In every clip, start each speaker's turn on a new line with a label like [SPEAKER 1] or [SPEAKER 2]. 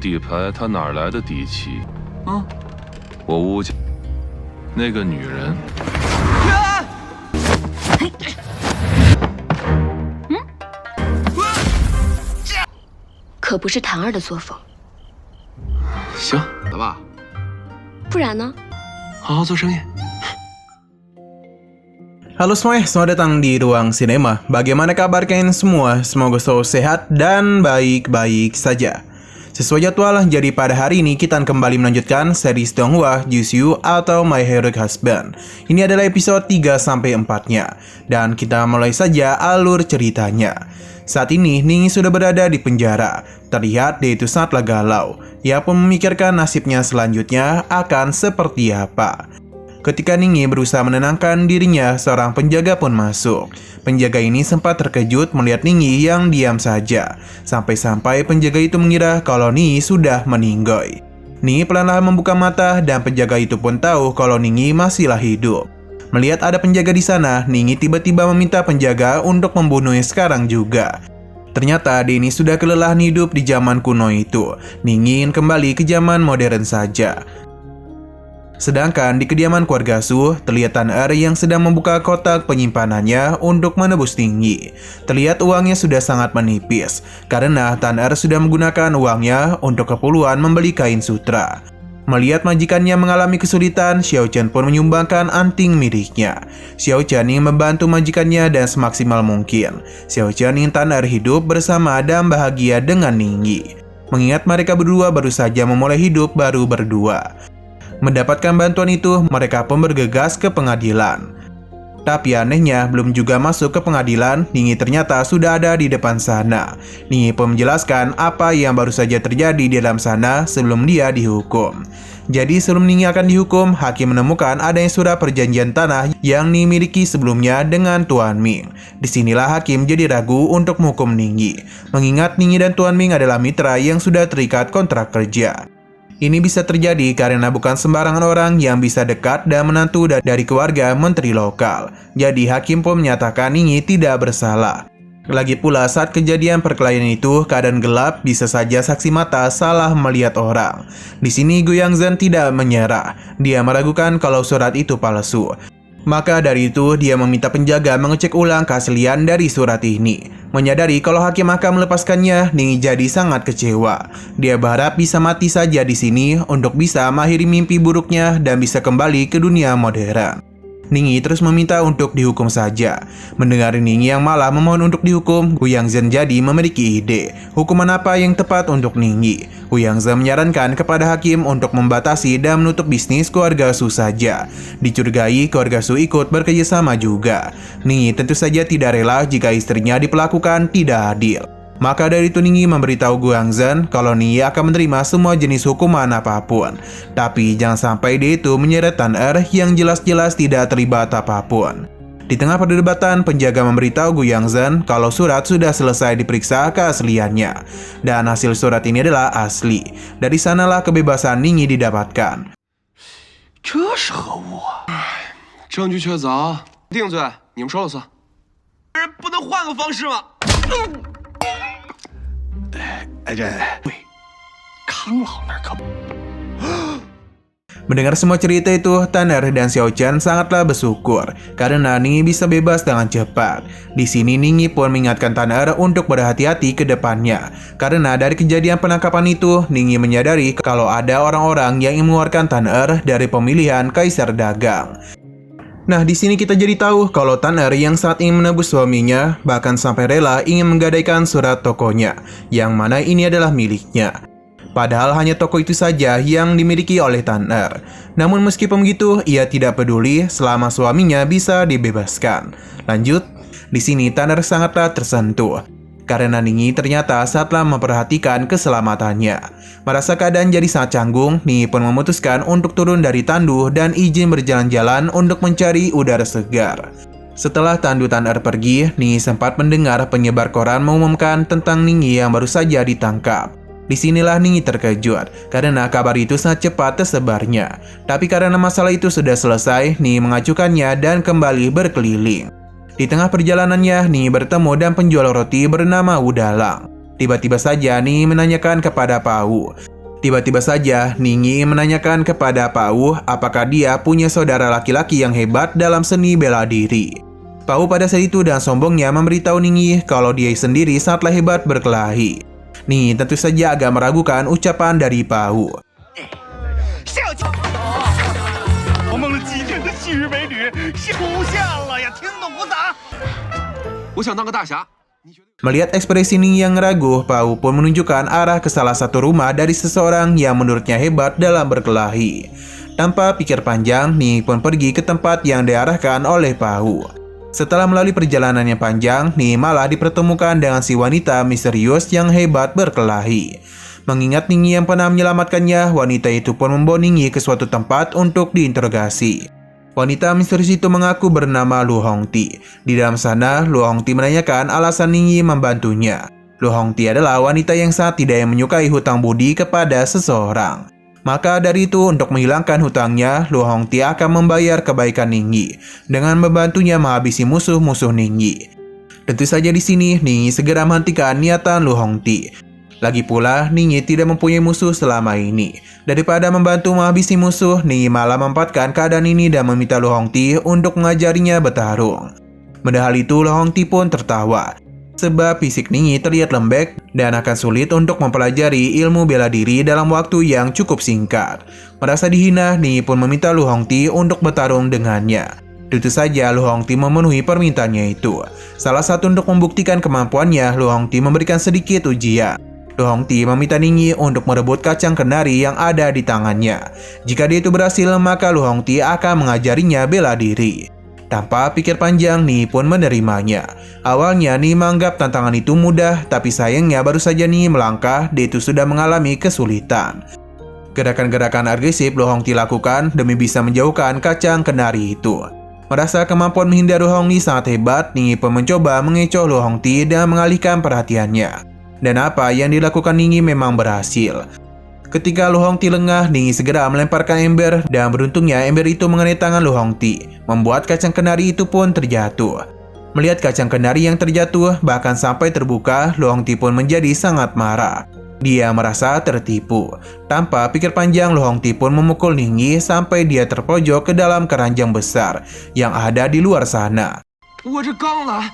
[SPEAKER 1] 底牌，他哪来的底气？我乌家那个女人。
[SPEAKER 2] 可不是谭儿的作风。
[SPEAKER 3] 行，来吧，
[SPEAKER 2] 不然呢？
[SPEAKER 3] 好好做生意。
[SPEAKER 4] Halo semuanya, selamat datang di Ruang Sinema. Bagaimana kabar kalian semua? Semoga selalu sehat dan baik-baik saja. Sesuai jadwal, jadi pada hari ini kita akan kembali melanjutkan series Donghua Jushu atau My Heroic Husband. Ini adalah episode 3-4-nya. Dan kita mulai saja alur ceritanya. Saat ini, Ningyi sudah berada di penjara. Terlihat dia itu sangatlah galau. Ia pun memikirkan nasibnya selanjutnya akan seperti apa. Ketika Ningyi berusaha menenangkan dirinya, seorang penjaga pun masuk. Penjaga ini sempat terkejut melihat Ningyi yang diam saja. Sampai-sampai penjaga itu mengira kalau Ningyi sudah meninggoy. Ningyi pelan-pelan membuka mata dan penjaga itu pun tahu kalau Ningyi masihlah hidup. Melihat ada penjaga di sana, Ningyi tiba-tiba meminta penjaga untuk membunuhnya sekarang juga. Ternyata dia ini sudah kelelahan hidup di zaman kuno itu. Ningyi ingin kembali ke zaman modern saja. Sedangkan di kediaman keluarga Su, terlihat Tan Er yang sedang membuka kotak penyimpanannya untuk menebus Ningyi. Terlihat uangnya sudah sangat menipis, karena Tan Er sudah menggunakan uangnya untuk keperluan membeli kain sutra. Melihat majikannya mengalami kesulitan, Xiao Chen pun menyumbangkan anting miliknya. Xiao Chen ingin membantu majikannya dan semaksimal mungkin. Xiao Chen ingin Tan Er hidup bersama dan bahagia dengan Ningyi. Mengingat mereka berdua baru saja memulai hidup baru berdua. Mendapatkan bantuan itu, mereka pun bergegas ke pengadilan. Tapi anehnya, belum juga masuk ke pengadilan, Ningyi ternyata sudah ada di depan sana. Ningyi pun menjelaskan apa yang baru saja terjadi di dalam sana sebelum dia dihukum. Jadi sebelum Ningyi akan dihukum, hakim menemukan adanya surat perjanjian tanah yang Ningyi miliki sebelumnya dengan Tuan Ming. Disinilah hakim jadi ragu untuk menghukum Ningyi, mengingat Ningyi dan Tuan Ming adalah mitra yang sudah terikat kontrak kerja. Ini bisa terjadi karena bukan sembarangan orang yang bisa dekat dan menantu dari keluarga menteri lokal. Jadi hakim pun menyatakan Ningyi tidak bersalah. Lagi pula saat kejadian perkelahian itu keadaan gelap, bisa saja saksi mata salah melihat orang. Di sini Gu Yangzhen tidak menyerah. Dia meragukan kalau surat itu palsu. Maka dari itu dia meminta penjaga mengecek ulang keaslian dari surat ini. Menyadari kalau hakim akan melepaskannya, Ningyi jadi sangat kecewa. Dia berharap bisa mati saja di sini untuk bisa mengakhiri mimpi buruknya dan bisa kembali ke dunia modern. Ningyi terus meminta untuk dihukum saja. Mendengar Ningyi yang malah memohon untuk dihukum, Gu Yangzhen jadi memiliki ide. Hukuman apa yang tepat untuk Ningyi? Gu Yangzhen menyarankan kepada hakim untuk membatasi dan menutup bisnis keluarga Su saja. Dicurigai keluarga Su ikut bekerjasama juga. Ningyi tentu saja tidak rela jika istrinya diperlakukan tidak adil. Maka dari itu Ningyi memberitahu Gu Yangzhen kalau Ningyi akan menerima semua jenis hukuman apapun. Tapi jangan sampai dia itu menyeret Tan Er yang jelas-jelas tidak terlibat apapun. Di tengah perdebatan, penjaga memberitahu Gu Yangzhen kalau surat sudah selesai diperiksa keasliannya. Dan hasil surat ini adalah asli. Dari sanalah kebebasan Ningyi didapatkan.
[SPEAKER 3] 这是何物啊？证据确凿，定罪，你们说了算。人不能换个方式吗？这康老那儿可。
[SPEAKER 4] Mendengar semua cerita itu, Tan Er dan Xiao Chen sangatlah bersyukur karena Ningyi bisa bebas dengan cepat. Di sini Ningyi pun mengingatkan Tan Er untuk berhati-hati ke depannya. Karena dari kejadian penangkapan itu, Ningyi menyadari kalau ada orang-orang yang ingin mengeluarkan Tan Er dari pemilihan Kaisar Dagang. Nah, di sini kita jadi tahu kalau Tan Er yang saat ingin menebus suaminya bahkan sampai rela ingin menggadaikan surat tokonya, yang mana ini adalah miliknya. Padahal hanya toko itu saja yang dimiliki oleh Tan Er. Namun meskipun begitu, ia tidak peduli selama suaminya bisa dibebaskan. Lanjut, di sini Tan Er sangatlah tersentuh. Karena Ningyi ternyata saatlah memperhatikan keselamatannya. Merasa keadaan jadi sangat canggung, Ningyi pun memutuskan untuk turun dari tandu dan izin berjalan-jalan untuk mencari udara segar. Setelah tandu Tan Er pergi, Ningyi sempat mendengar penyebar koran mengumumkan tentang Ningyi yang baru saja ditangkap. Disinilah Ningyi terkejut, karena kabar itu sangat cepat tersebarnya. Tapi karena masalah itu sudah selesai, Ningyi mengacukannya dan kembali berkeliling. Di tengah perjalanannya, Ningyi bertemu dan penjual roti bernama Wu Dalang. Tiba-tiba saja Ningyi menanyakan kepada Pak Wu, Tiba-tiba saja, Ningyi menanyakan kepada Pak Wu apakah dia punya saudara laki-laki yang hebat dalam seni bela diri. Pak Wu pada saat itu dengan sombongnya memberitahu Ningyi kalau dia sendiri sangatlah hebat berkelahi. Ningyi tentu saja agak meragukan ucapan dari Pak Wu.
[SPEAKER 5] 我梦了几天的昔日美女出现了呀，听懂不打？
[SPEAKER 3] 我想当个大侠。
[SPEAKER 4] Melihat ekspresi Ningyi yang ragu, Pak Wu pun menunjukkan arah ke salah satu rumah dari seseorang yang menurutnya hebat dalam berkelahi. Tanpa pikir panjang, Ningyi pun pergi ke tempat yang diarahkan oleh Pak Wu. Setelah melalui perjalanan yang panjang, Ningyi malah dipertemukan dengan si wanita misterius yang hebat berkelahi. Mengingat Ningyi yang pernah menyelamatkannya, wanita itu pun membawa Ningyi ke suatu tempat untuk diinterogasi. Wanita misterius itu mengaku bernama Lu Hongti. Di dalam sana, Lu Hongti menanyakan alasan Ningyi membantunya. Lu Hongti adalah wanita yang sangat tidak menyukai hutang budi kepada seseorang. Maka dari itu, untuk menghilangkan hutangnya, Lu Hongti akan membayar kebaikan Ningyi dengan membantunya menghabisi musuh-musuh Ningyi. Tentu saja di sini, Ningyi segera menghentikan niatan Lu Hongti. Lagi pula, Ningyi tidak mempunyai musuh selama ini. Daripada membantu menghabisi musuh, Ningyi malah memanfaatkan keadaan ini dan meminta Lu Hongti untuk mengajarinya bertarung. Mendengar hal itu, Lu Hongti pun tertawa. Sebab fisik Ningyi terlihat lembek dan akan sulit untuk mempelajari ilmu bela diri dalam waktu yang cukup singkat. Merasa dihina, Ningyi pun meminta Lu Hongti untuk bertarung dengannya. Tentu saja Lu Hongti memenuhi permintaannya itu. Salah satu untuk membuktikan kemampuannya, Lu Hongti memberikan sedikit ujian. Lu Hongti meminta Ningyi untuk merebut kacang kenari yang ada di tangannya. Jika dia itu berhasil, maka Lu Hongti akan mengajarinya bela diri. Tanpa pikir panjang, Ningyi pun menerimanya. Awalnya Ningyi menganggap tantangan itu mudah, tapi sayangnya baru saja Ningyi melangkah, dia itu sudah mengalami kesulitan. Gerakan-gerakan agresif Lu Hongti lakukan demi bisa menjauhkan kacang kenari itu. Merasa kemampuan menghindar Lu Hongti sangat hebat, Ningyi pun mencoba mengecoh Lu Hongti dan mengalihkan perhatiannya. Dan apa yang dilakukan Ningyi memang berhasil. Ketika Lu Hongti lengah, Ningyi segera melemparkan ember dan beruntungnya ember itu mengenai tangan Lu Hongti, membuat kacang kenari itu pun terjatuh. Melihat kacang kenari yang terjatuh, bahkan sampai terbuka, Lu Hongti pun menjadi sangat marah. Dia merasa tertipu. Tanpa pikir panjang, Lu Hongti pun memukul Ningyi sampai dia terpojok ke dalam keranjang besar yang ada di luar sana.
[SPEAKER 3] 我这刚来，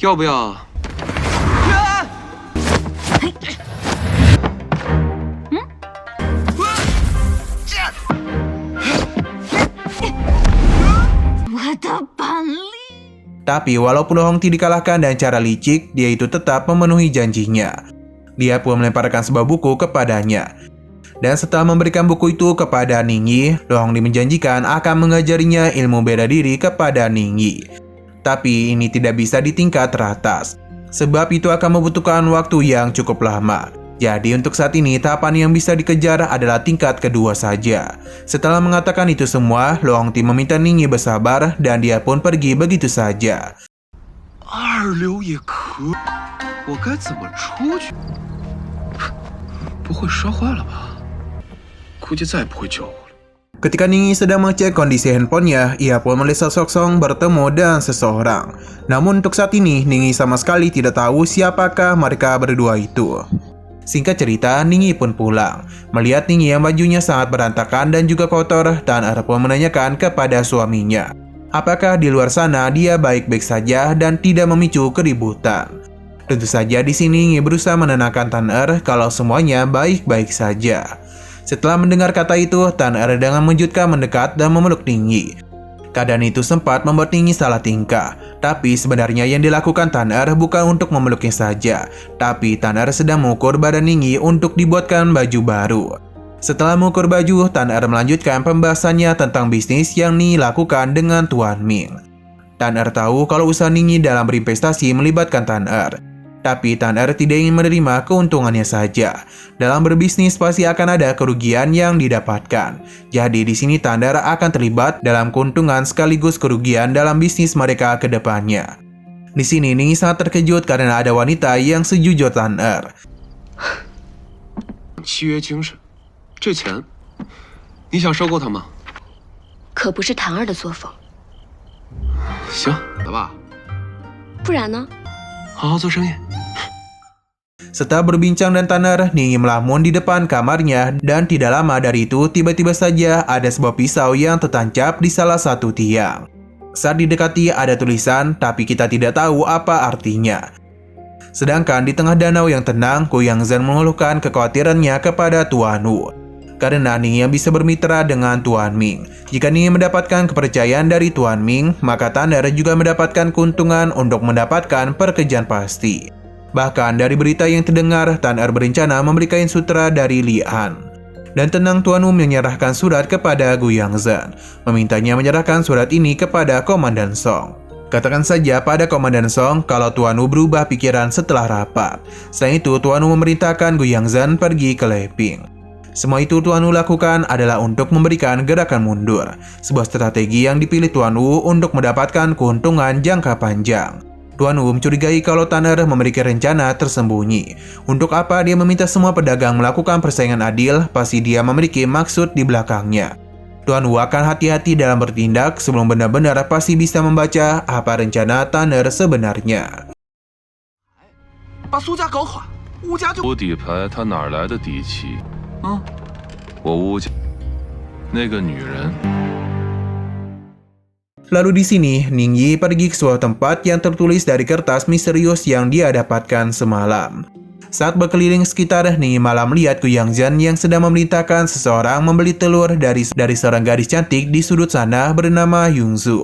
[SPEAKER 3] 要不要？
[SPEAKER 4] Tapi walaupun Lu Hongti dikalahkan dengan cara licik, dia itu tetap memenuhi janjinya. Dia pun melemparkan sebuah buku kepadanya. Dan setelah memberikan buku itu kepada Ningyi, Lu Hongti menjanjikan akan mengajarinya ilmu bela diri kepada Ningyi. Tapi ini tidak bisa di tingkat teratas, sebab itu akan membutuhkan waktu yang cukup lama. Jadi untuk saat ini tahapan yang bisa dikejar adalah tingkat kedua saja. Setelah mengatakan itu semua, Lu Hongti meminta Ningyi bersabar dan dia pun pergi begitu saja.
[SPEAKER 3] 二流也可，我该怎么出去？不会摔坏了吧？估计再也不会救我了。
[SPEAKER 4] Ketika Ningyi sedang mengecek kondisi handphonenya, ia pun melihat sosok Song bertemu dengan seseorang. Namun untuk saat ini, Ningyi sama sekali tidak tahu siapakah mereka berdua itu. Singkat cerita, Ningyi pun pulang. Melihat Ningyi yang bajunya sangat berantakan dan juga kotor, Tan Er pun menanyakan kepada suaminya, apakah di luar sana dia baik-baik saja dan tidak memicu keributan. Tentu saja di sini Ningyi berusaha menenangkan Tan Er kalau semuanya baik-baik saja. Setelah mendengar kata itu, Tan Er dengan mengejutkan mendekat dan memeluk Ningyi. Keadaan itu sempat membuat Ningyi salah tingkah. Tapi sebenarnya yang dilakukan Tan Er bukan untuk memeluknya saja, tapi Tan Er sedang mengukur badan Ningyi untuk dibuatkan baju baru. Setelah mengukur baju, Tan Er melanjutkan pembahasannya tentang bisnis yang Ningyi lakukan dengan Tuan Ming. Tan Er tahu kalau usaha Ningyi dalam berinvestasi melibatkan Tan Er. Tapi Tan Er tidak ingin menerima keuntungannya saja. Dalam berbisnis pasti akan ada kerugian yang didapatkan. Jadi di sini Tan Er akan terlibat dalam keuntungan sekaligus kerugian dalam bisnis mereka ke depannya. Di sini Ningyi sangat terkejut karena ada wanita yang sejujur Tan Er.
[SPEAKER 3] 契约精神，这钱，你想收购它吗？
[SPEAKER 2] 可不是唐儿的作风，
[SPEAKER 3] 行，来吧，
[SPEAKER 2] 不然呢？
[SPEAKER 3] 好好做生意。
[SPEAKER 4] Setelah berbincang dan Tanner, Ningyi melamun di depan kamarnya dan tidak lama dari itu tiba-tiba saja ada sebuah pisau yang tertancap di salah satu tiang. Saat didekati ada tulisan tapi kita tidak tahu apa artinya. Sedangkan di tengah danau yang tenang, Gu Yangzhen mengeluhkan kekhawatirannya kepada Tuan Wu. Karena Ningyi bisa bermitra dengan Tuan Ming. Jika Ningyi mendapatkan kepercayaan dari Tuan Ming, maka Tanner juga mendapatkan keuntungan untuk mendapatkan pekerjaan pasti. Bahkan dari berita yang terdengar, Tanner berencana memberi kain sutra dari Li An. Dan tenang Tuan Wu menyerahkan surat kepada Gu Yangzhen, memintanya menyerahkan surat ini kepada Komandan Song. Katakan saja pada Komandan Song kalau Tuan Wu berubah pikiran setelah rapat. Selain itu, Tuan Wu memerintahkan Gu Yangzhen pergi ke Leping. Semua itu Tuan Wu lakukan adalah untuk memberikan gerakan mundur, sebuah strategi yang dipilih Tuan Wu untuk mendapatkan keuntungan jangka panjang. Tuan Wu mencurigai kalau Tanner memiliki rencana tersembunyi. Untuk apa dia meminta semua pedagang melakukan persaingan adil, pasti dia memiliki maksud di belakangnya. Tuan Wu akan hati-hati dalam bertindak sebelum benar-benar pasti bisa membaca apa rencana Tanner sebenarnya.
[SPEAKER 3] 把苏家搞垮，吴家就
[SPEAKER 1] 我底牌他哪儿来的底气？我吴家那个女人。
[SPEAKER 4] Lalu di sini, Ningyi pergi ke sebuah tempat yang tertulis dari kertas misterius yang dia dapatkan semalam. Saat berkeliling sekitar, Ningyi malah melihat Gu Yangzhen yang sedang memerintahkan seseorang membeli telur dari seorang gadis cantik di sudut sana bernama Yungzu.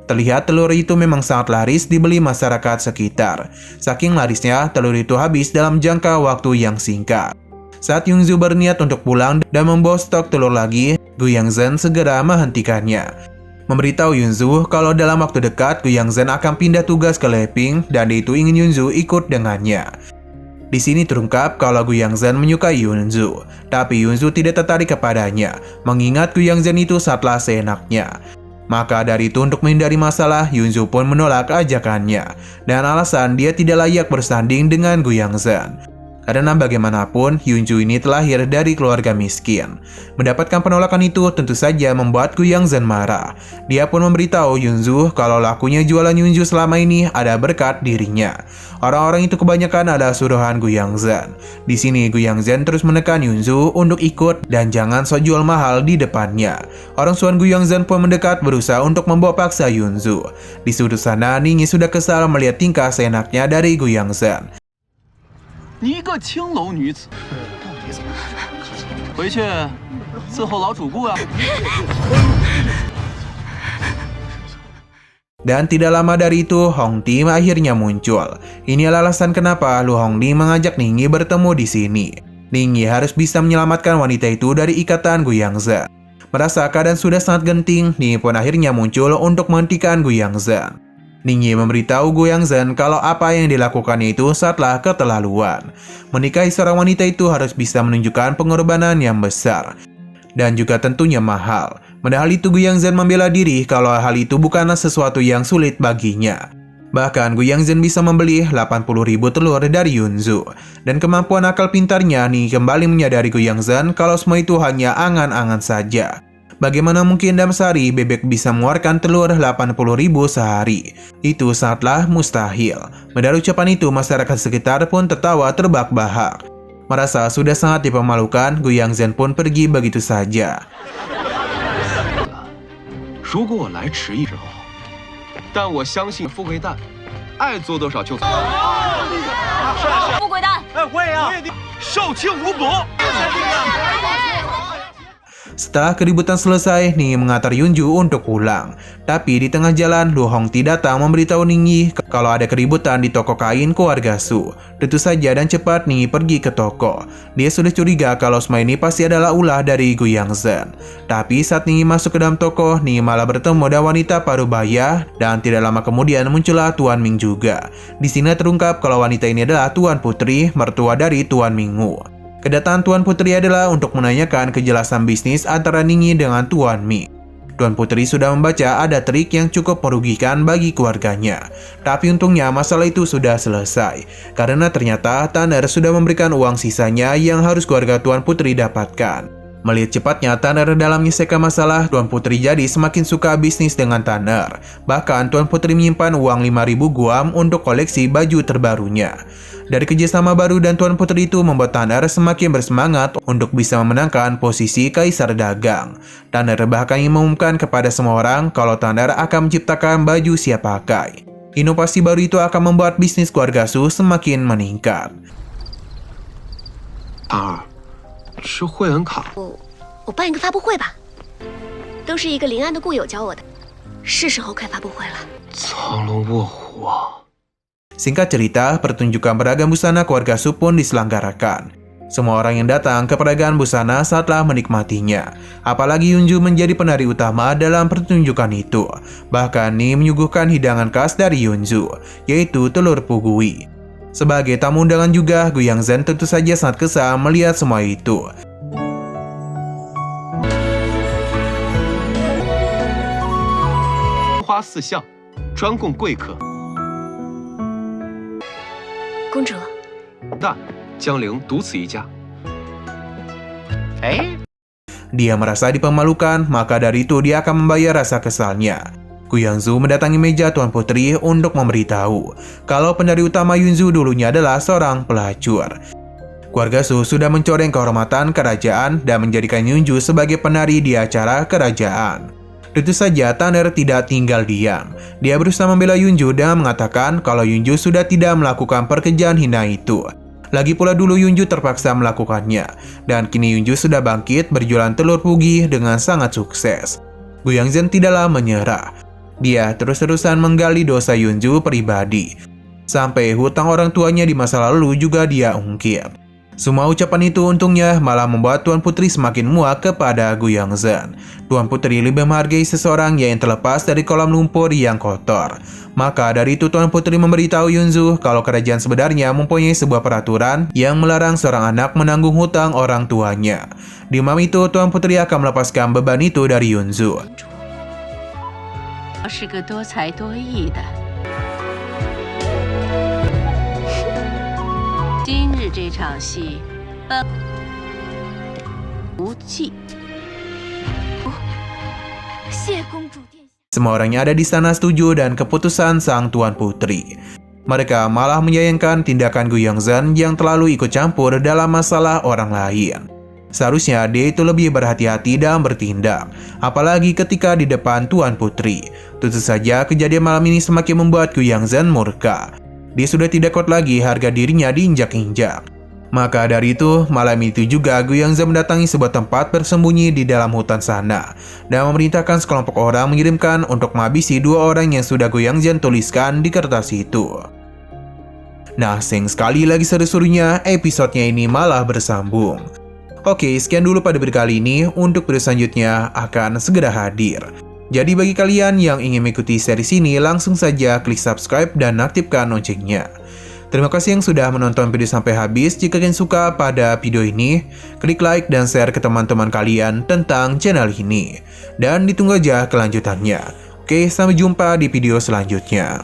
[SPEAKER 4] Terlihat telur itu memang sangat laris dibeli masyarakat sekitar. Saking larisnya, telur itu habis dalam jangka waktu yang singkat. Saat Yungzu berniat untuk pulang dan membawa stok telur lagi, Gu Yangzhen segera menghentikannya. Memberitahu Yunzu kalau dalam waktu dekat Gu Yangzhen akan pindah tugas ke Leping dan dia itu ingin Yunzu ikut dengannya. Di sini terungkap kalau Gu Yangzhen menyukai Yunzu, tapi Yunzu tidak tertarik kepadanya, mengingat Gu Yangzhen itu sangatlah seenaknya. Maka dari itu untuk menghindari masalah, Yunzu pun menolak ajakannya, dan alasan dia tidak layak bersanding dengan Gu Yangzhen. Karena bagaimanapun, Yunzu ini terlahir dari keluarga miskin. Mendapatkan penolakan itu tentu saja membuat Gu Yangzhen marah. Dia pun memberitahu Yunzu kalau lakunya jualan Yunzu selama ini ada berkat dirinya. Orang-orang itu kebanyakan adalah suruhan Gu Yangzhen. Di sini Gu Yangzhen terus menekan Yunzu untuk ikut dan jangan sok jual mahal di depannya. Orang suruhan Gu Yangzhen pun mendekat berusaha untuk membawa paksa Yunzu. Di sudut sana, Ningyi sudah kesal melihat tingkah seenaknya dari Gu Yangzhen.
[SPEAKER 5] 你一个青楼女子，到底怎么了？回去伺候老主顾啊！
[SPEAKER 4] Dan tidak lama dari itu, Hong Ti akhirnya muncul. Ini adalah alasan kenapa Lu Hongli mengajak Ningyi bertemu di sini. Ningyi harus bisa menyelamatkan wanita itu dari ikatan Gu Yangzhen. Merasa keadaan sudah sangat genting, Ningyi pun akhirnya muncul untuk menghentikan Gu Yangzhen. Ningyi memberitahu Gu Yangzhen kalau apa yang dilakukannya itu sangatlah keterlaluan. Menikahi seorang wanita itu harus bisa menunjukkan pengorbanan yang besar. Dan juga tentunya mahal. Padahal itu Gu Yangzhen membela diri kalau hal itu bukanlah sesuatu yang sulit baginya. Bahkan Gu Yangzhen bisa membeli 80.000 telur dari Yunzu. Dan kemampuan akal pintarnya Ningyi kembali menyadari Gu Yangzhen kalau semua itu hanya angan-angan saja. Bagaimana mungkin dalam sehari bebek bisa mengeluarkan telur 80.000 sehari? Itu sangatlah mustahil. Mendengar ucapan itu, masyarakat sekitar pun tertawa terbahak-bahak. Merasa sudah sangat dipermalukan, Gu Yangzhen pun pergi begitu saja.
[SPEAKER 3] 如果我来迟一时候，但我相信富贵蛋，爱做多少就做。
[SPEAKER 2] 富贵蛋，
[SPEAKER 5] 哎，我也要，少卿无伯。
[SPEAKER 4] Setelah keributan selesai, Ningyi mengantar Yunzu untuk pulang. Tapi di tengah jalan, Lu Hongti datang memberitahu Ningyi kalau ada keributan di toko kain keluarga Su. Tentu saja dan cepat Ningyi pergi ke toko. Dia sudah curiga kalau semua ini pasti adalah ulah dari Gu Yangzhen. Tapi saat Ningyi masuk ke dalam toko, Ningyi malah bertemu dengan wanita parubaya dan tidak lama kemudian muncullah Tuan Ming juga. Di sini terungkap kalau wanita ini adalah Tuan Putri, mertua dari Tuan Mingwu. Kedatangan Tuan Putri adalah untuk menanyakan kejelasan bisnis antara Ningyi dengan Tuan Ming. Tuan Putri sudah membaca ada trik yang cukup merugikan bagi keluarganya. Tapi untungnya masalah itu sudah selesai. Karena ternyata Tanner sudah memberikan uang sisanya yang harus keluarga Tuan Putri dapatkan. Melihat cepatnya Tanner dalam menyelesaikan masalah, Tuan Putri jadi semakin suka bisnis dengan Tanner. Bahkan Tuan Putri menyimpan uang 5.000 guam untuk koleksi baju terbarunya. Dari kerjasama baru dan Tuan Putri itu membuat Tanner semakin bersemangat untuk bisa memenangkan posisi Kaisar Dagang. Tanner bahkan mengumumkan kepada semua orang kalau Tanner akan menciptakan baju siap pakai. Inovasi baru itu akan membuat bisnis keluarga Su semakin meningkat.
[SPEAKER 3] 是会员卡。
[SPEAKER 2] 我办一个发布会吧，都是一个临安的故友教我的，是时候开发布会了。
[SPEAKER 3] 藏龙卧虎啊！
[SPEAKER 4] Singkat cerita, pertunjukan beragam busana keluarga Su pun diselenggarakan. Semua orang yang datang ke peragaan busana saatlah menikmatinya. Apalagi Yunju menjadi penari utama dalam pertunjukan itu. Bahkan Ni menyuguhkan hidangan khas dari Yunju, yaitu telur pugui. Sebagai tamu undangan juga, Gu Yangzhen tentu saja sangat kesal melihat semua itu.
[SPEAKER 5] 花4项，专供贵客。
[SPEAKER 2] 公主，
[SPEAKER 3] 但江陵独此一家。
[SPEAKER 4] Dia merasa dipermalukan, maka dari itu dia akan membayar rasa kesalnya. Gu Yangzu mendatangi meja Tuan Putri untuk memberitahu kalau penari utama Yunzu dulunya adalah seorang pelacur. Keluarga Su sudah mencoreng kehormatan kerajaan dan menjadikan Yunju sebagai penari di acara kerajaan. Tentu saja Tanner tidak tinggal diam. Dia berusaha membela Yunju dan mengatakan kalau Yunju sudah tidak melakukan pekerjaan hina itu. Lagi pula dulu Yunju terpaksa melakukannya, dan kini Yunju sudah bangkit berjualan telur pugih dengan sangat sukses. Gu Yangzhen tidaklah menyerah. Dia terus-terusan menggali dosa Yunju pribadi. Sampai hutang orang tuanya di masa lalu juga dia ungkit. Semua ucapan itu untungnya malah membuat Tuan Putri semakin muak kepada Gu Yangzhen. Tuan Putri lebih menghargai seseorang yang terlepas dari kolam lumpur yang kotor. Maka dari itu Tuan Putri memberitahu Yunzu kalau kerajaan sebenarnya mempunyai sebuah peraturan yang melarang seorang anak menanggung hutang orang tuanya. Di malam itu Tuan Putri akan melepaskan beban itu dari Yunzu.
[SPEAKER 6] 是个多才多艺的。今日这场戏，本无忌。
[SPEAKER 2] 谢公主殿下。
[SPEAKER 4] Semua orang yang ada di sana setuju dan keputusan sang Tuan Putri. Mereka malah menyayangkan tindakan Gu Yangzhen yang terlalu ikut campur dalam masalah orang lain. Seharusnya dia itu lebih berhati-hati dalam bertindak, apalagi ketika di depan Tuan Putri. Tentu saja kejadian malam ini semakin membuat Gu Yangzhen murka. Dia sudah tidak kuat lagi harga dirinya diinjak-injak. Maka dari itu, malam itu juga Gu Yangzhen mendatangi sebuah tempat bersembunyi di dalam hutan sana dan memerintahkan sekelompok orang mengirimkan untuk menghabisi 2 orang yang sudah Gu Yangzhen tuliskan di kertas itu. Nah, sayang sekali lagi seru-serunya episodenya ini malah bersambung. Oke, sekian dulu pada video kali ini. Untuk video selanjutnya akan segera hadir. Jadi bagi kalian yang ingin mengikuti series ini, langsung saja klik subscribe dan aktifkan loncengnya. Terima kasih yang sudah menonton video sampai habis. Jika kalian suka pada video ini, klik like dan share ke teman-teman kalian tentang channel ini. Dan ditunggu aja kelanjutannya. Oke, sampai jumpa di video selanjutnya.